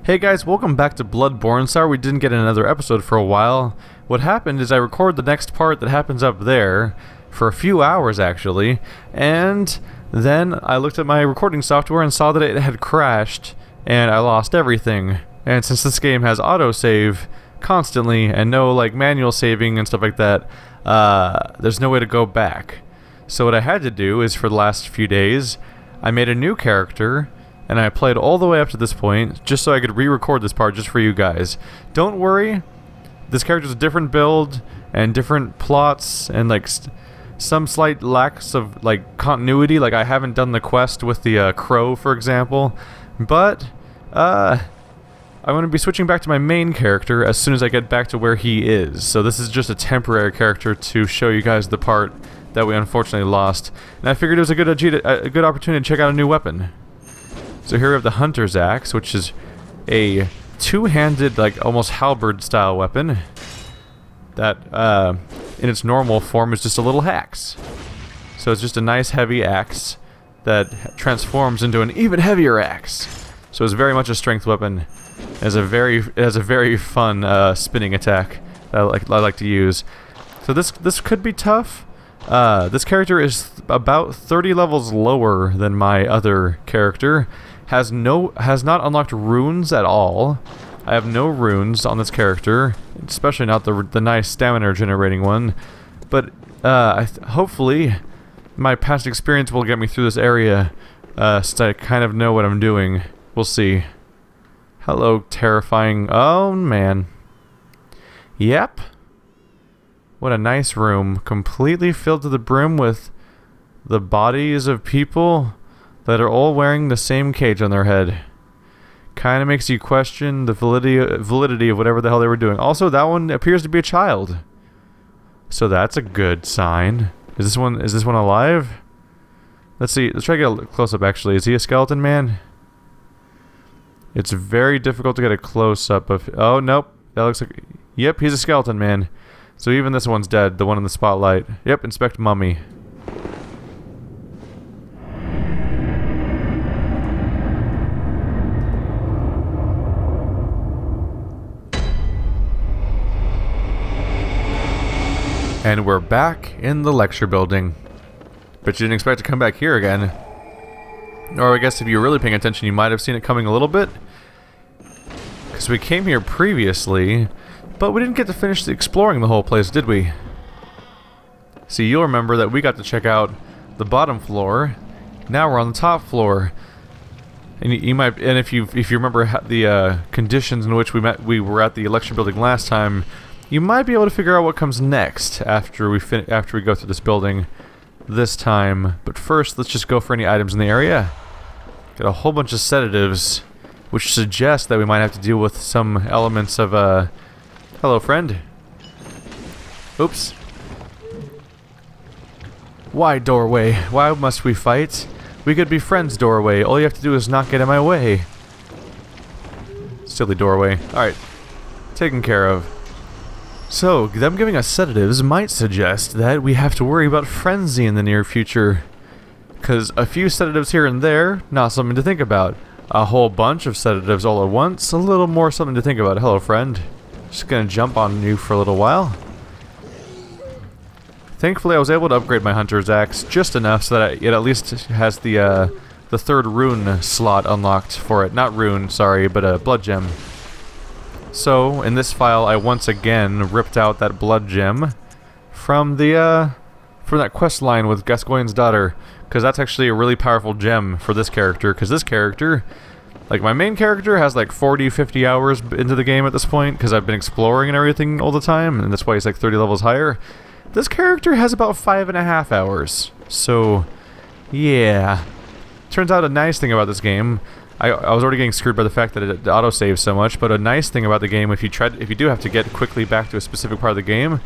Hey guys, welcome back to Bloodborne. Sorry we didn't get another episode for a while. What happened is I recorded the next part that happens up there for a few hours actually, and then I looked at my recording software and saw that it had crashed and I lost everything. And since this game has autosave constantly and no like manual saving and stuff like that, there's no way to go back. So what I had to do is for the last few days I made a new character and I played all the way up to this point just so I could re-record this part just for you guys. Don't worry, this character's a different build and different plots and like some slight lacks of like continuity. Like I haven't done the quest with the crow, for example, but I'm going to be switching back to my main character as soon as I get back to where he is. So this is just a temporary character to show you guys the part that we unfortunately lost, and I figured it was a good opportunity to check out a new weapon. So here we have the Hunter's Axe, which is a two-handed, like almost halberd style weapon that in its normal form is just a little axe. So it's just a nice heavy axe that transforms into an even heavier axe. So it's very much a strength weapon. It has a very fun spinning attack that I like to use. So this could be tough. This character is about 30 levels lower than my other character. Has not unlocked runes at all. I have no runes on this character, especially not the nice stamina generating one. But hopefully my past experience will get me through this area, so I kind of know what I'm doing. We'll see. Hello, terrifying. Oh man. Yep. What a nice room, completely filled to the brim with the bodies of people that are all wearing the same cage on their head. Kind of makes you question the validity of whatever the hell they were doing. Also, that one appears to be a child, so that's a good sign. Is this one alive? Let's see. Let's try to get a close up. Actually, is he a skeleton man? It's very difficult to get a close up of. Oh nope, that looks like. Yep, he's a skeleton man. So even this one's dead, the one in the spotlight. Yep, inspect mummy. And we're back in the lecture building. But you didn't expect to come back here again. Or I guess if you were really paying attention, you might have seen it coming a little bit. Because we came here previously, but we didn't get to finish exploring the whole place, did we? See, you'll remember that we got to check out the bottom floor. Now we're on the top floor. And if you remember the conditions in which we were at the lecture building last time, you might be able to figure out what comes next after we go through this building this time. But first, let's just go for any items in the area. Got a whole bunch of sedatives, which suggest that we might have to deal with some elements of hello, friend. Oops. Why doorway? Why must we fight? We could be friends, doorway. All you have to do is not get in my way. Silly doorway. Alright. Taken care of. So, them giving us sedatives might suggest that we have to worry about frenzy in the near future. Because a few sedatives here and there, not something to think about. A whole bunch of sedatives all at once, a little more something to think about. Hello, friend. Just gonna jump on you for a little while. Thankfully, I was able to upgrade my Hunter's Axe just enough so that it at least has the third rune slot unlocked for it. Not rune, sorry, but a blood gem. So, in this file, I once again ripped out that blood gem from that quest line with Gascoigne's daughter, because that's actually a really powerful gem for this character, because this character, like my main character, has like 40-50 hours into the game at this point, because I've been exploring and everything all the time, and that's why he's like 30 levels higher. This character has about 5.5 hours, so yeah. Turns out a nice thing about this game, I was already getting screwed by the fact that it autosaves so much, but a nice thing about the game, if you do have to get quickly back to a specific part of the game,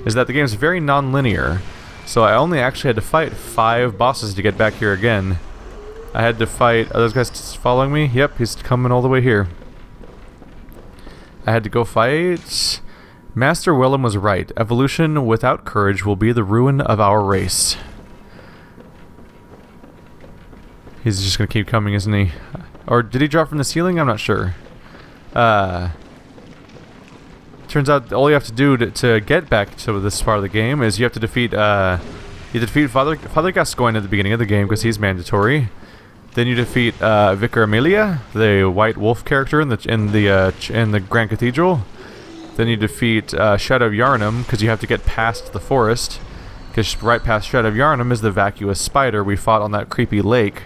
is that the game is very non-linear. So I only actually had to fight 5 bosses to get back here again. I had to fight... Are those guys following me? Yep, he's coming all the way here. I had to go fight... Master Willem was right. Evolution without courage will be the ruin of our race. He's just gonna keep coming, isn't he? Or did he drop from the ceiling? I'm not sure. Turns out all you have to do to get back to this part of the game is you have to defeat Father Gascoigne at the beginning of the game because he's mandatory. Then you defeat Vicar Amelia, the White Wolf character in the Grand Cathedral. Then you defeat Shadow of Yharnam because you have to get past the forest. Because right past Shadow of Yharnam is the vacuous spider we fought on that creepy lake.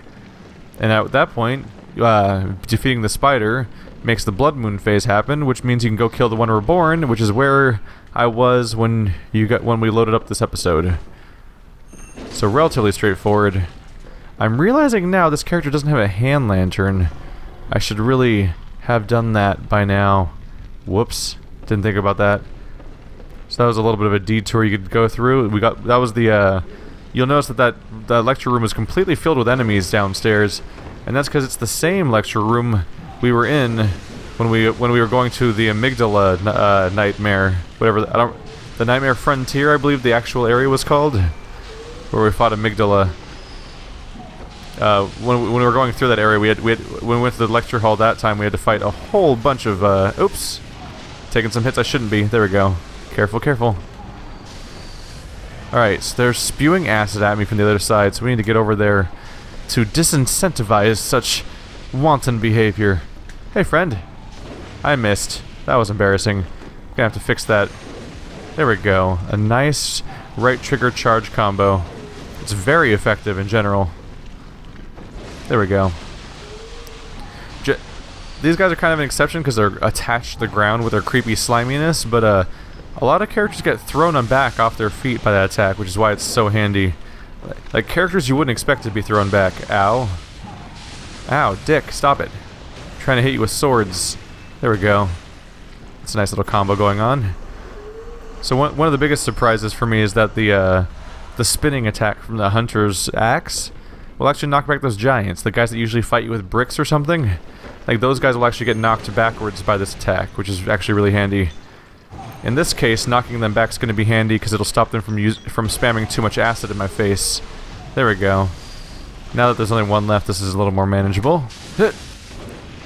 And at that point, defeating the spider makes the Blood Moon phase happen, which means you can go kill the One Reborn, which is where I was when we loaded up this episode. So relatively straightforward. I'm realizing now this character doesn't have a hand lantern. I should really have done that by now. Whoops. Didn't think about that. So that was a little bit of a detour you could go through. That was the you'll notice that the lecture room is completely filled with enemies downstairs, and that's because it's the same lecture room we were in when we were going to the Amygdala nightmare, whatever. The Nightmare Frontier, I believe the actual area was called, where we fought Amygdala. When we were going through that area, when we went to the lecture hall that time, we had to fight a whole bunch of oops, taking some hits I shouldn't be. There we go. Careful, careful. Alright, so they're spewing acid at me from the other side, so we need to get over there to disincentivize such wanton behavior. Hey, friend. I missed. That was embarrassing. Gonna have to fix that. There we go. A nice right trigger charge combo. It's very effective in general. There we go. These guys are kind of an exception because they're attached to the ground with their creepy sliminess, but a lot of characters get thrown on back off their feet by that attack, which is why it's so handy. Like characters you wouldn't expect to be thrown back. Ow. Ow, dick, stop it. I'm trying to hit you with swords. There we go. It's a nice little combo going on. So one of the biggest surprises for me is that the spinning attack from the hunter's axe will actually knock back those giants, the guys that usually fight you with bricks or something. Like those guys will actually get knocked backwards by this attack, which is actually really handy. In this case, knocking them back is going to be handy because it'll stop them from spamming too much acid in my face. There we go. Now that there's only one left, this is a little more manageable.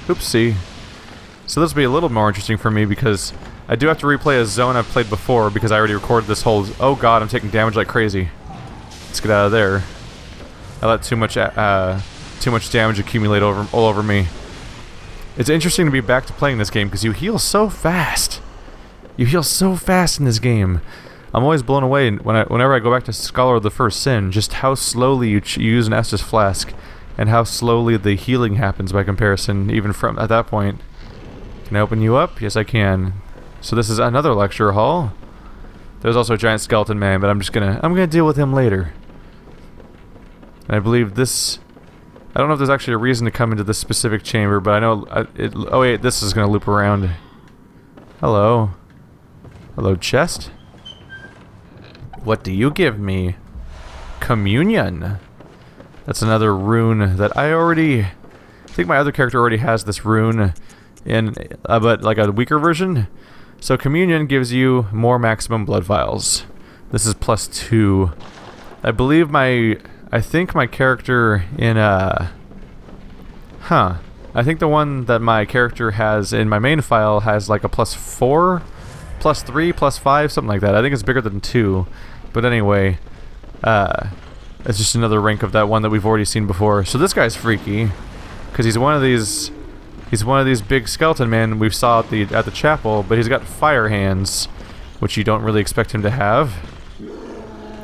Oopsie. So this will be a little more interesting for me because I do have to replay a zone I've played before because I already recorded this whole... Oh god, I'm taking damage like crazy. Let's get out of there. I let too much damage accumulate all over me. It's interesting to be back to playing this game because you heal so fast. You heal so fast in this game. I'm always blown away whenever I go back to Scholar of the First Sin, just how slowly you use an Estus Flask and how slowly the healing happens by comparison, even from at that point. Can I open you up? Yes, I can. So this is another lecture hall. There's also a giant skeleton man, but I'm gonna deal with him later. And I believe this... I don't know if there's actually a reason to come into this specific chamber, but I know oh wait, this is gonna loop around. Hello. Hello, chest. What do you give me? Communion. That's another rune that I think my other character already has this rune in, but like a weaker version. So communion gives you more maximum blood vials. This is +2. I think my character in I think the one that my character has in my main file has like a +4, +3, +5, something like that. I think it's bigger than 2. But anyway, it's just another rank of that one that we've already seen before. So this guy's freaky, because he's one of these big skeleton men we saw at the chapel, but he's got fire hands, which you don't really expect him to have.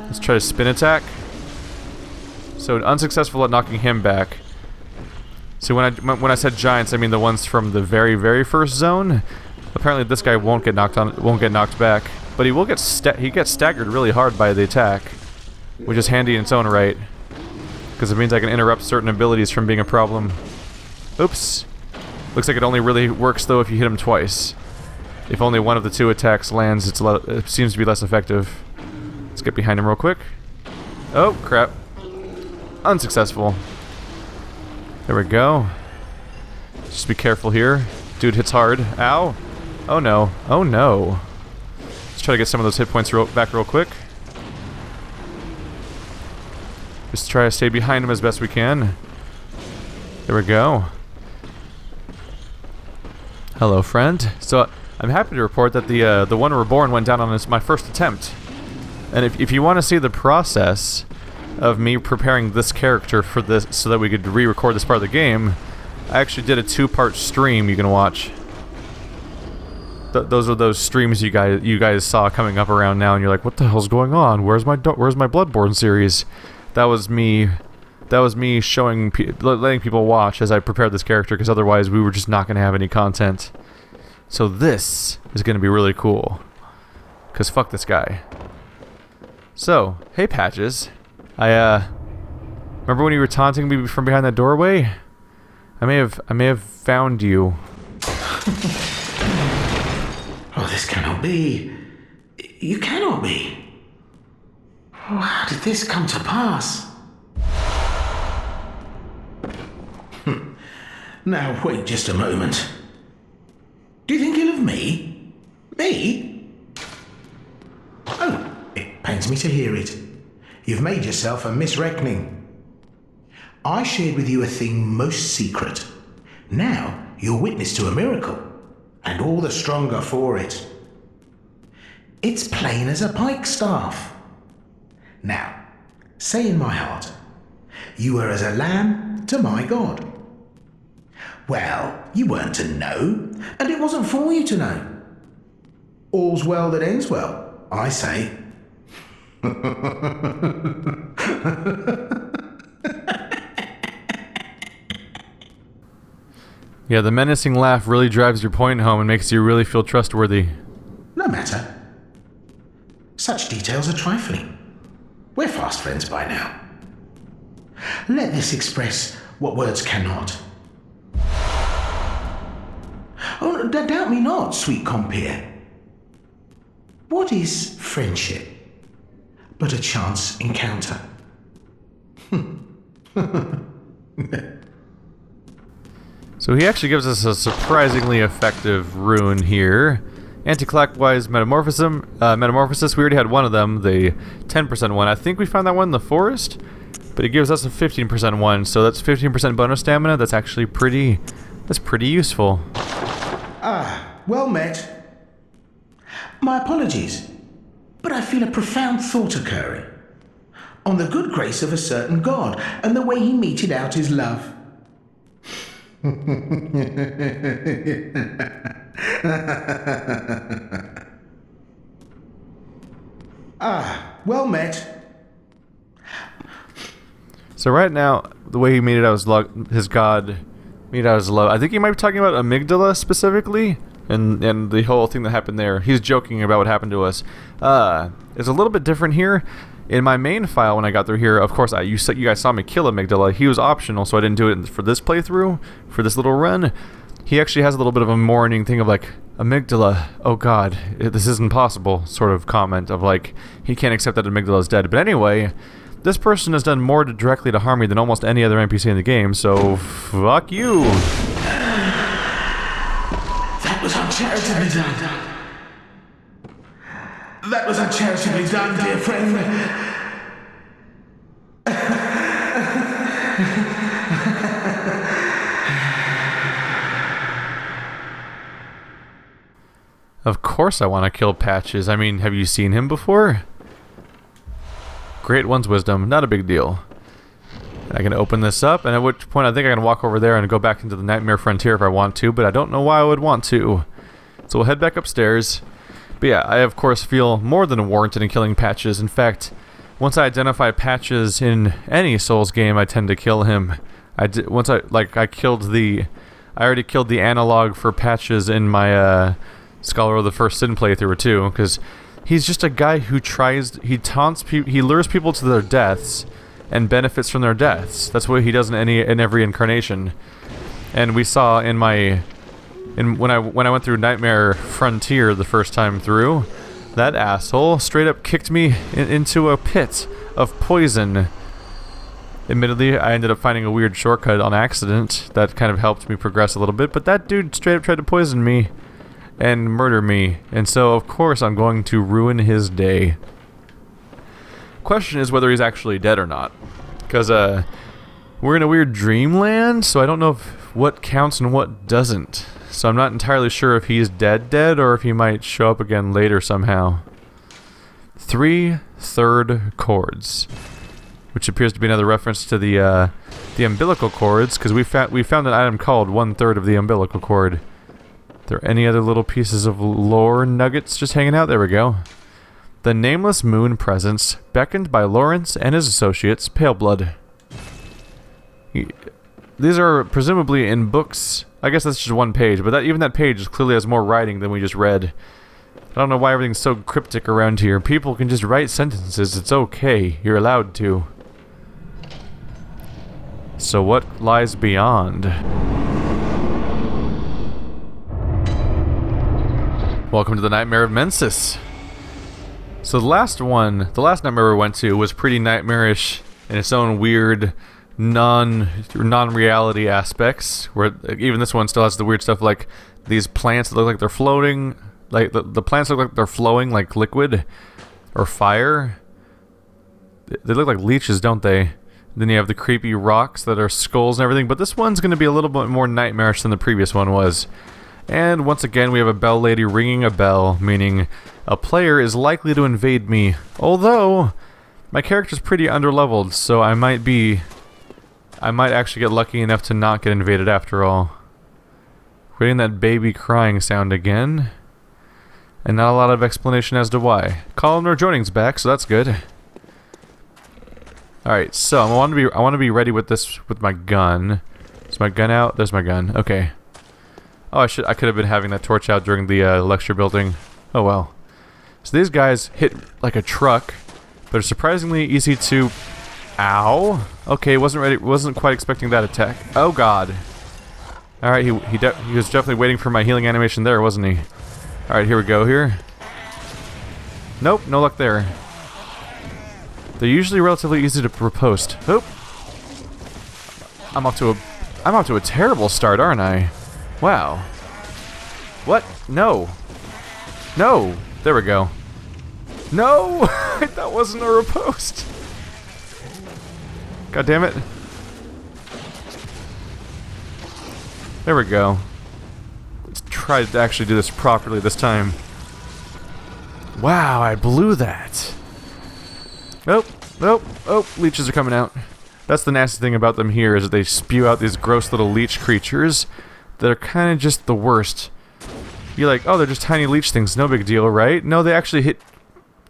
Let's try to spin attack. So unsuccessful at knocking him back. So when I said giants, I mean the ones from the very, very first zone. Apparently this guy won't get knocked back, but he will get staggered really hard by the attack, which is handy in its own right, because it means I can interrupt certain abilities from being a problem. Oops. Looks like it only really works though if you hit him twice. If only one of the two attacks lands, it seems to be less effective. Let's get behind him real quick. Oh crap. Unsuccessful. There we go. Just be careful here. Dude hits hard. Ow. Oh no. Oh no. Let's try to get some of those hit points back real quick. Just try to stay behind him as best we can. There we go. Hello, friend. So I'm happy to report that the one reborn went down on my first attempt. And if you want to see the process of me preparing this character for this so that we could re-record this part of the game, I actually did a 2-part stream you can watch. Those are those streams you guys saw coming up around now, and you're like, what the hell's going on? Where's my Bloodborne series? That was me showing, letting people watch as I prepared this character, because otherwise we were just not going to have any content. So this is going to be really cool, because fuck this guy. So, hey Patches. Remember when you were taunting me from behind that doorway? I may have found you. Oh, this cannot be. You cannot be. Oh, how did this come to pass? Now, wait just a moment. Do you think ill of me? Me? Oh, it pains me to hear it. You've made yourself a misreckoning. I shared with you a thing most secret. Now, you're witness to a miracle, and all the stronger for it. It's plain as a pikestaff. Now, say in my heart, you were as a lamb to my God. Well, you weren't to know, and it wasn't for you to know. All's well that ends well, I say. Yeah, the menacing laugh really drives your point home and makes you really feel trustworthy. No matter. Such details are trifling. We're fast friends by now. Let this express what words cannot. Oh, doubt me not, sweet compeer. What is friendship but a chance encounter? So he actually gives us a surprisingly effective rune here. Anti-clockwise metamorphosis. We already had one of them, the 10% one. I think we found that one in the forest, but it gives us a 15% one, so that's 15% bonus stamina. That's actually pretty useful. Ah, well met. My apologies, but I feel a profound thought occurring on the good grace of a certain god and the way he meted out his love. Ah, well met. So right now, the way he made it out his god made it out his love. I think he might be talking about amygdala specifically, and the whole thing that happened there. He's joking about what happened to us. It's a little bit different here. In my main file, when I got through here, of course, you guys saw me kill amygdala. He was optional, so I didn't do it for this playthrough, for this little run. He actually has a little bit of a mourning thing of like, amygdala, oh god, this isn't possible, sort of comment of like, he can't accept that amygdala is dead. But anyway, this person has done more directly to harm me than almost any other NPC in the game, so fuck you. That was uncharitably done. That was uncharitably done, dear friend. Of course I want to kill Patches. I mean, have you seen him before? Great One's wisdom, not a big deal. I can open this up, and at which point I think I can walk over there and go back into the Nightmare Frontier if I want to, but I don't know why I would want to. So we'll head back upstairs. But yeah, I of course feel more than warranted in killing Patches. In fact, once I identify Patches in any Souls game, I tend to kill him. I already killed the analog for Patches in my Scholar of the First Sin playthrough too, because he's just a guy who he lures people to their deaths and benefits from their deaths. That's what he does in every incarnation. And we saw when I went through Nightmare Frontier the first time through, that asshole straight up kicked me into a pit of poison. Admittedly, I ended up finding a weird shortcut on accident that kind of helped me progress a little bit, but that dude straight up tried to poison me and murder me, and so of course I'm going to ruin his day. Question is whether he's actually dead or not, because we're in a weird dreamland, so I don't know what counts and what doesn't. So I'm not entirely sure if he's dead or if he might show up again later somehow. 3 third cords, which appears to be another reference to the umbilical cords, because we found an item called 1/3 of the umbilical cord. Are there any other little pieces of lore nuggets just hanging out? There we go. The Nameless Moon Presence, beckoned by Lawrence and his associates, Pale Blood. These are presumably in books. I guess that's just one page, but even that page clearly has more writing than we just read. I don't know why everything's so cryptic around here. People can just write sentences. It's okay. You're allowed to. So what lies beyond? Welcome to the Nightmare of Mensis. So the last nightmare we went to was pretty nightmarish in its own weird non-reality aspects, where even this one still has the weird stuff like these plants that look like they're floating, like the plants look like they're flowing like liquid or fire. They look like leeches, don't they? Then you have the creepy rocks that are skulls and everything, but this one's going to be a little bit more nightmarish than the previous one was. And once again, we have a bell lady ringing a bell, meaning a player is likely to invade me. Although, my character's pretty underleveled, so I might actually get lucky enough to not get invaded after all. We're getting that baby crying sound again. And not a lot of explanation as to why. Colin Rejoining's back, so that's good. Alright, so I want to be ready with this with my gun. Is my gun out? There's my gun. Okay. Oh, I could have been having that torch out during the lecture building. Oh well. So these guys hit like a truck, but are surprisingly easy to... Ow! Okay, wasn't quite expecting that attack. Oh god. Alright, he was definitely waiting for my healing animation there, wasn't he? Alright, here we go here. Nope, no luck there. They're usually relatively easy to riposte. Oop! I'm off to a terrible start, aren't I? Wow. What? No. No! There we go. No! That wasn't a riposte! God damn it. There we go. Let's try to actually do this properly this time. Wow, I blew that. Oh, oh, oh, leeches are coming out. That's the nasty thing about them here, is that they spew out these gross little leech creatures that are kind of just the worst. You're like, oh, they're just tiny leech things, no big deal, right? No, they actually hit...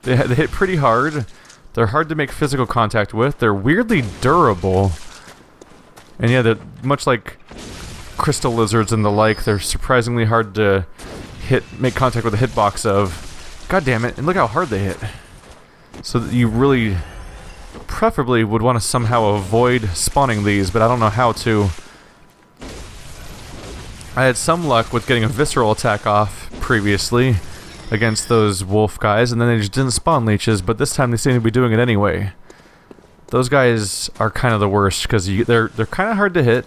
They hit pretty hard. They're hard to make physical contact with. They're weirdly durable. And yeah, they're much like crystal lizards and the like. They're surprisingly hard to make contact with the hitbox of. God damn it, and look how hard they hit. So that you really, preferably, would want to somehow avoid spawning these, but I don't know how to. I had some luck with getting a visceral attack off previously against those wolf guys, and then they just didn't spawn leeches, but this time they seem to be doing it anyway. Those guys are kind of the worst, because they're kind of hard to hit,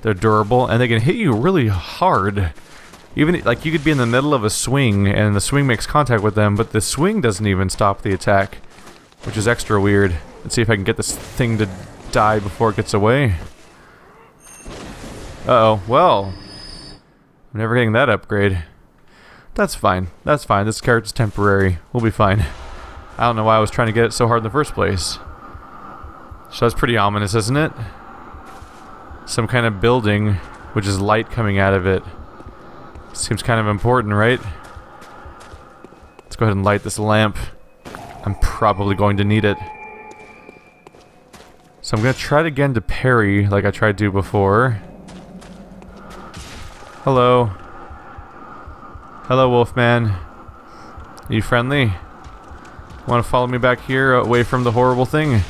they're durable, and they can hit you really hard. Even, like, you could be in the middle of a swing, and the swing makes contact with them, but the swing doesn't even stop the attack, which is extra weird. Let's see if I can get this thing to die before it gets away. Uh-oh, well, I'm never getting that upgrade. That's fine. That's fine. This character's temporary. We'll be fine. I don't know why I was trying to get it so hard in the first place. So that's pretty ominous, isn't it? Some kind of building, which is light coming out of it. Seems kind of important, right? Let's go ahead and light this lamp. I'm probably going to need it. So I'm going to try it again to parry, like I tried to before. Hello. Hello, Wolfman. Are you friendly? Want to follow me back here, away from the horrible thing?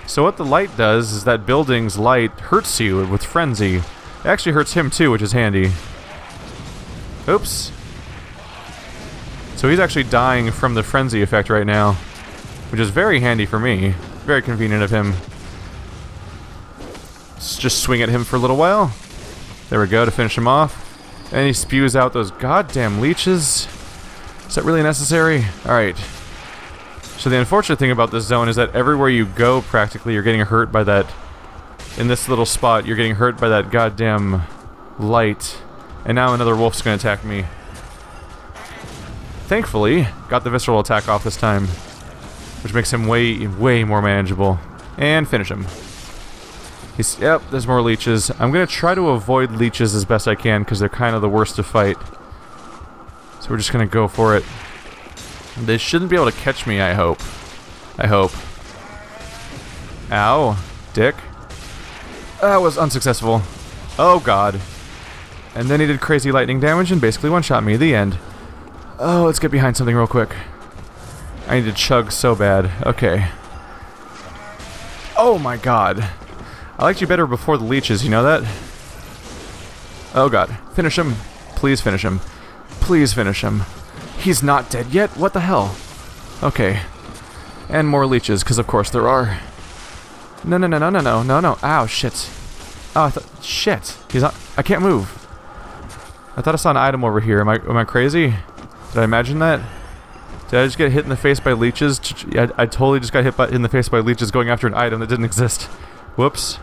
So what the light does is that building's light hurts you with frenzy. It actually hurts him too, which is handy. Oops. So he's actually dying from the frenzy effect right now, which is very handy for me. Very convenient of him. Let's just swing at him for a little while. There we go, to finish him off. And he spews out those goddamn leeches. Is that really necessary? Alright. So the unfortunate thing about this zone is that everywhere you go, practically, you're getting hurt by that... In this little spot, you're getting hurt by that goddamn light. And now another wolf's gonna attack me. Thankfully, got the visceral attack off this time, which makes him way more manageable. And finish him. Yep, there's more leeches. I'm gonna try to avoid leeches as best I can because they're kind of the worst to fight. So we're just gonna go for it. They shouldn't be able to catch me, I hope. I hope. Ow, dick. That was unsuccessful. Oh god. And then he did crazy lightning damage and basically one-shot me. The end. Oh, let's get behind something real quick. I need to chug so bad. Okay. Oh my god. I liked you better before the leeches, you know that? Oh god. Finish him. Please finish him. Please finish him. He's not dead yet? What the hell? Okay. And more leeches, because of course there are. No. Ow, shit. Oh, shit. He's not... I can't move. I thought I saw an item over here. Am I crazy? Did I imagine that? Did I just get hit in the face by leeches? I totally just got hit in the face by leeches going after an item that didn't exist. Whoops.